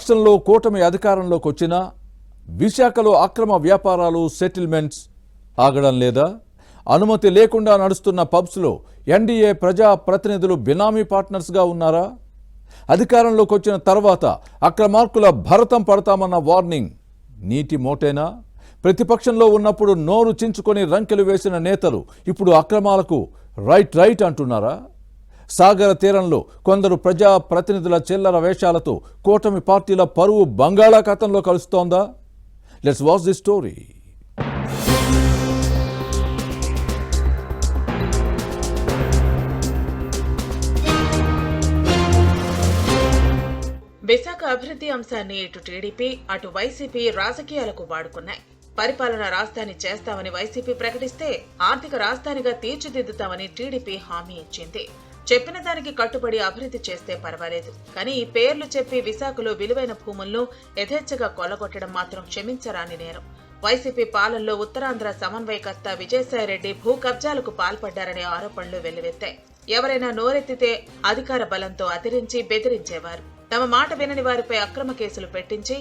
రాష్ట్రంలో కూటమి అధికారంలోకి వచ్చినా విశాఖలో అక్రమ వ్యాపారాలు సెటిల్మెంట్స్ ఆగడం లేదా? అనుమతి లేకుండా నడుస్తున్న పబ్స్లో ఎన్డీఏ ప్రజా ప్రతినిధులు బినామీ పార్ట్నర్స్గా ఉన్నారా? అధికారంలోకి వచ్చిన తర్వాత అక్రమార్కుల భరతం పడతామన్న వార్నింగ్ నీటి మోటేనా? ప్రతిపక్షంలో ఉన్నప్పుడు నోరు చించుకొని రంకెలు వేసిన నేతలు ఇప్పుడు అక్రమాలకు రైట్ అంటున్నారా? సాగర తీరంలో కొందరు ప్రజా ప్రతినిధుల చిల్లర వేషాలతో కూటమి పార్టీల పరువు బంగాళాఖాతంలో కలుస్తోందా? Let's watch this story. Visakha అభివృద్ధి అంశాన్ని ఇటు టీడీపీ అటు వైసీపీ రాజకీయాలకు వాడుకున్నాయి. పరిపాలనా రాజధాని చేస్తామని వైసీపీ ప్రకటిస్తే ఆర్థిక రాజధానిగా తీర్చిదిద్దుతామని టీడీపీ హామీ ఇచ్చింది. చెప్పిన దానికి కట్టుబడి అభివృద్ధి చేస్తే పర్వాలేదు, కానీ ఈ పేర్లు చెప్పి విశాఖలో విలువైన భూములను యథేచ్ఛగా కొల్లగొట్టడం మాత్రం క్షమించరాని నేరం. వైసీపీ పాలనలో ఉత్తరాంధ్ర సమన్వయకర్త విజయసాయిరెడ్డి భూ కబ్జాలకు పాల్పడ్డారనే ఆరోపణలు వెల్లువెత్తాయి. ఎవరైనా నోరెత్తితే అధికార బలంతో అదిరించి బెదిరించేవారు. తమ మాట వినని వారిపై అక్రమ కేసులు పెట్టించి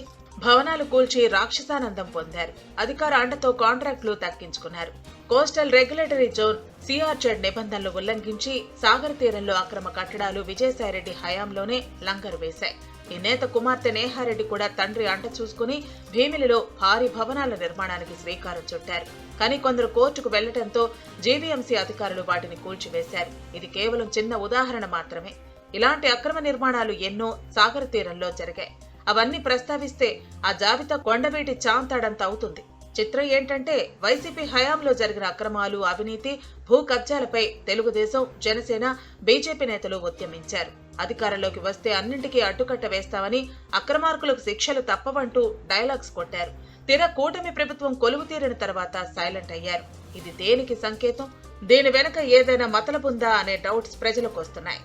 భవనాలు కూల్చి రాక్షసానందం పొందారు. అధికార అండతో కాంట్రాక్టులు దక్కించుకున్నారు. కోస్టల్ రెగ్యులేటరీ జోన్ సిఆర్జెడ్ నిబంధనలు ఉల్లంఘించి సాగర్ తీరంలో అక్రమ కట్టడాలు విజయసాయిరెడ్డి హయాంలోనే లంగరు వేశాయి. ఈ నేత కుమార్తె నేహారెడ్డి కూడా తండ్రి అంట చూసుకుని భీమిలిలో భారీ భవనాల నిర్మాణానికి శ్రీకారం చుట్టారు. కానీ కొందరు కోర్టుకు వెళ్లడంతో జీవీఎంసీ అధికారులు వాటిని కూల్చివేశారు. ఇది కేవలం చిన్న ఉదాహరణ మాత్రమే. ఇలాంటి అక్రమ నిర్మాణాలు ఎన్నో సాగర్ తీరంలో జరిగాయి. అవన్నీ ప్రస్తావిస్తే ఆ జాబితా కొండవీటి చాంతాడంత అవుతుంది. చిత్రం ఏంటంటే వైసీపీ హయాంలో జరిగిన అక్రమాలు, అవినీతి, భూ కబ్జాలపై తెలుగుదేశం, జనసేన, బీజేపీ నేతలు ఉద్యమించారు. అధికారంలోకి వస్తే అన్నింటికీ అడ్డుకట్ట వేస్తామని, అక్రమార్కులకు శిక్షలు తప్పవంటూ డైలాగ్స్ కొట్టారు. తీరా కూటమి ప్రభుత్వం కొలువు తీరిన తర్వాత సైలెంట్ అయ్యారు. ఇది దేనికి సంకేతం? దీని వెనక ఏదైనా మతలబుందా అనే డౌట్స్ ప్రజలకు వస్తున్నాయి.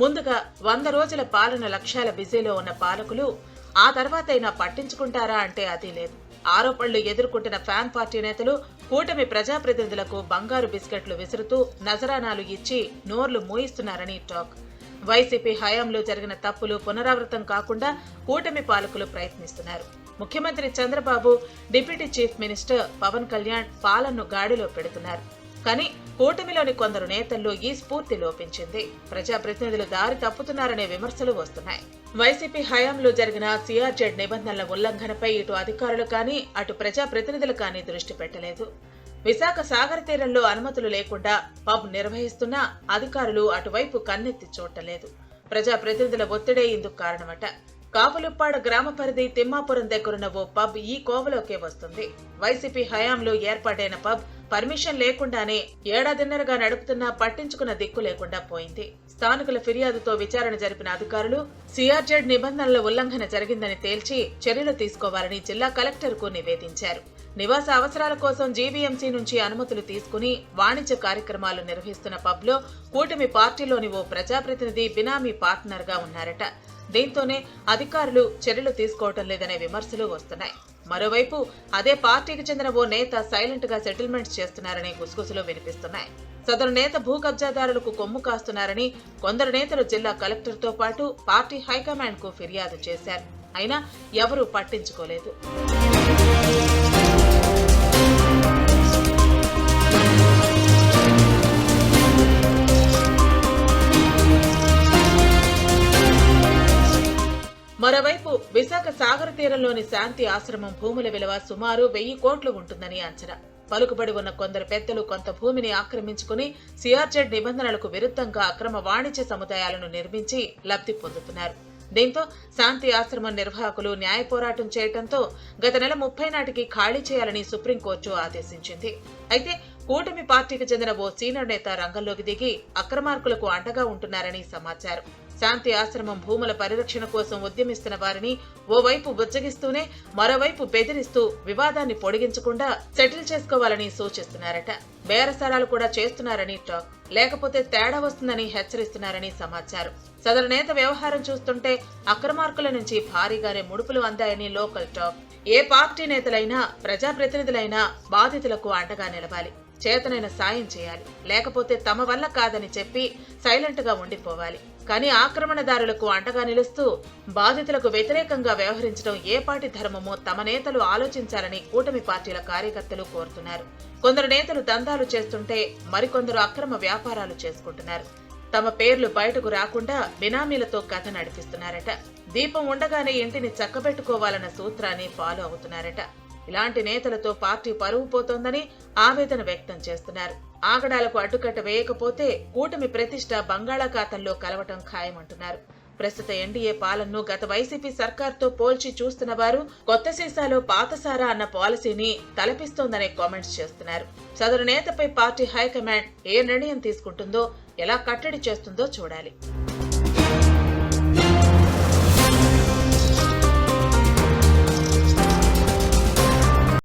ముందుగా 100 రోజుల పాలన లక్ష్యాల బిజీలో ఉన్న పాలకులు ఆ తర్వాతైనా పట్టించుకుంటారా అంటే అది లేదు. ఆరోపణలు ఎదుర్కొంటున్న ఫ్యాన్ పార్టీ నేతలు కూటమి ప్రజాప్రతినిధులకు బంగారు బిస్కెట్లు విసురుతూ నజరానాలు ఇచ్చి నోర్లు మూయిస్తున్నారని టాక్. వైసీపీ హయాంలో జరిగిన తప్పులు పునరావృతం కాకుండా కూటమి పాలకులు ప్రయత్నిస్తున్నారు. ముఖ్యమంత్రి Chandrababu, deputy chief minister Pawan Kalyan పాలనను గాడిలో పెడుతున్నారు. కానీ కూటమిలోని కొందరు నేతల్లో ఈ స్ఫూర్తి లోపించింది. ప్రజాప్రతినిధులు దారి తప్పుతున్నారనే విమర్శలు వస్తున్నాయి. వైసీపీ హయాంలో జరిగిన సిఆర్జెడ్ నిబంధనల ఉల్లంఘనపై ఇటు అధికారులు కానీ అటు ప్రజాప్రతినిధులు కానీ దృష్టి పెట్టలేదు. విశాఖ సాగర తీరంలో అనుమతులు లేకుండా పబ్ నిర్వహిస్తున్నా అధికారులు అటువైపు కన్నెత్తి చూడలేదు. ప్రజాప్రతినిధుల ఒత్తిడే ఇందుకు కారణమట. కాపులుప్పాడ గ్రామ పరిధి తిమ్మాపురం దగ్గరున్న ఓ పబ్ ఈ కోవలోకే వస్తుంది. వైసీపీ హయాంలో ఏర్పాటైన పబ్ పర్మిషన్ లేకుండానే ఏడాదిన్నరగా నడుపుతున్నా పట్టించుకున్న దిక్కు లేకుండా పోయింది. స్థానికుల ఫిర్యాదుతో విచారణ జరిపిన అధికారులు సిఆర్జెడ్ నిబంధనల ఉల్లంఘన జరిగిందని తేల్చి చర్యలు తీసుకోవాలని జిల్లా కలెక్టర్కు నివేదించారు. నివాస అవసరాల కోసం జీవీఎంసీ నుంచి అనుమతులు తీసుకుని వాణిజ్య కార్యక్రమాలు నిర్వహిస్తున్న పబ్లో కూటమి పార్టీలోని ఓ ప్రజాప్రతినిధి బినామీ పార్ట్నర్ గా ఉన్నారట. దీంతోనే అధికారులు చర్యలు తీసుకోవటం లేదనే విమర్శలు వస్తున్నాయి. మరోవైపు అదే పార్టీకి చెందిన ఓ నేత సైలెంట్ గా సెటిల్మెంట్స్ చేస్తున్నారనే గుసగుసలు వినిపిస్తున్నాయి. సదరు నేత భూ కబ్జాదారులకు కొమ్ము కాస్తున్నారని కొందరు నేతలు జిల్లా కలెక్టర్తో పాటు పార్టీ హైకమాండ్ కు ఫిర్యాదు చేశారు. అయినా ఎవరూ పట్టించుకోలేదు. మరోవైపు విశాఖ సాగర తీరంలోని శాంతి ఆశ్రమం భూముల విలువ సుమారు 1000 కోట్లు ఉంటుందని అంచనా. పలుకుబడి ఉన్న కొందరు పెద్దలు కొంత భూమిని ఆక్రమించుకుని సిఆర్జెడ్ నిబంధనలకు విరుద్ధంగా అక్రమ వాణిజ్య సముదాయాలను నిర్మించి లబ్ధి పొందుతున్నారు. దీంతో శాంతి ఆశ్రమం నిర్వాహకులు న్యాయ పోరాటం చేయడంతో గత నెల 30 నాటికి ఖాళీ చేయాలని సుప్రీంకోర్టు ఆదేశించింది. అయితే కూటమి పార్టీకి చెందిన ఓ సీనియర్ నేత రంగంలోకి దిగి అక్రమార్కులకు అండగా ఉంటున్నారని సమాచారం. శాంతి ఆశ్రమం భూముల పరిరక్షణ కోసం ఉద్యమిస్తున్న వారిని ఓవైపు బుజ్జగిస్తూనే మరోవైపు బెదిరిస్తూ వివాదాన్ని పొడిగించకుండా సెటిల్ చేసుకోవాలని సూచిస్తున్నారట. బేరసారాలు కూడా చేస్తున్నారని టాక్. లేకపోతే తేడా వస్తుందని హెచ్చరిస్తున్నారని సమాచారం. సదరు నేత వ్యవహారం చూస్తుంటే అక్రమార్కుల నుంచి భారీగానే ముడుపులు అందాయని లోకల్ టాక్. ఏ పార్టీ నేతలైనా ప్రజాప్రతినిధులైనా బాధితులకు అండగా నిలవాలి. చేతనైన సాయం చేయాలి, లేకపోతే తమ వల్ల కాదని చెప్పి సైలెంట్ గా ఉండిపోవాలి. కానీ ఆక్రమణదారులకు అండగా నిలుస్తూ బాధితులకు వ్యతిరేకంగా వ్యవహరించడం ఏ పార్టీ ధర్మమో తమ నేతలు ఆలోచించాలని కూటమి పార్టీల కార్యకర్తలు కోరుతున్నారు. కొందరు నేతలు దందాలు చేస్తుంటే మరికొందరు అక్రమ వ్యాపారాలు చేసుకుంటున్నారు. తమ పేర్లు బయటకు రాకుండా బినామీలతో కథ నడిపిస్తున్నారట. దీపం ఉండగానే ఇంటిని చక్కబెట్టుకోవాలన్న సూత్రాన్ని ఫాలో అవుతున్నారట. ఇలాంటి నేతలతో పార్టీ పరువు పోతోందని ఆవేదన వ్యక్తం చేస్తున్నారు. ఆగడాలకు అడ్డుకట్ట వేయకపోతే కూటమి ప్రతిష్ట బంగాళాఖాతంలో కలవటం ఖాయమంటున్నారు. ప్రస్తుత ఎన్డీఏ పాలనను గత వైసీపీ సర్కార్తో పోల్చి చూస్తున్న వారు కొత్త సీసాలో పాత సారా అన్న పాలసీని తలపిస్తోందనే కామెంట్స్ చేస్తున్నారు. సదరు నేతపై పార్టీ హైకమాండ్ ఏ నిర్ణయం తీసుకుంటుందో, ఎలా కట్టడి చేస్తుందో చూడాలి.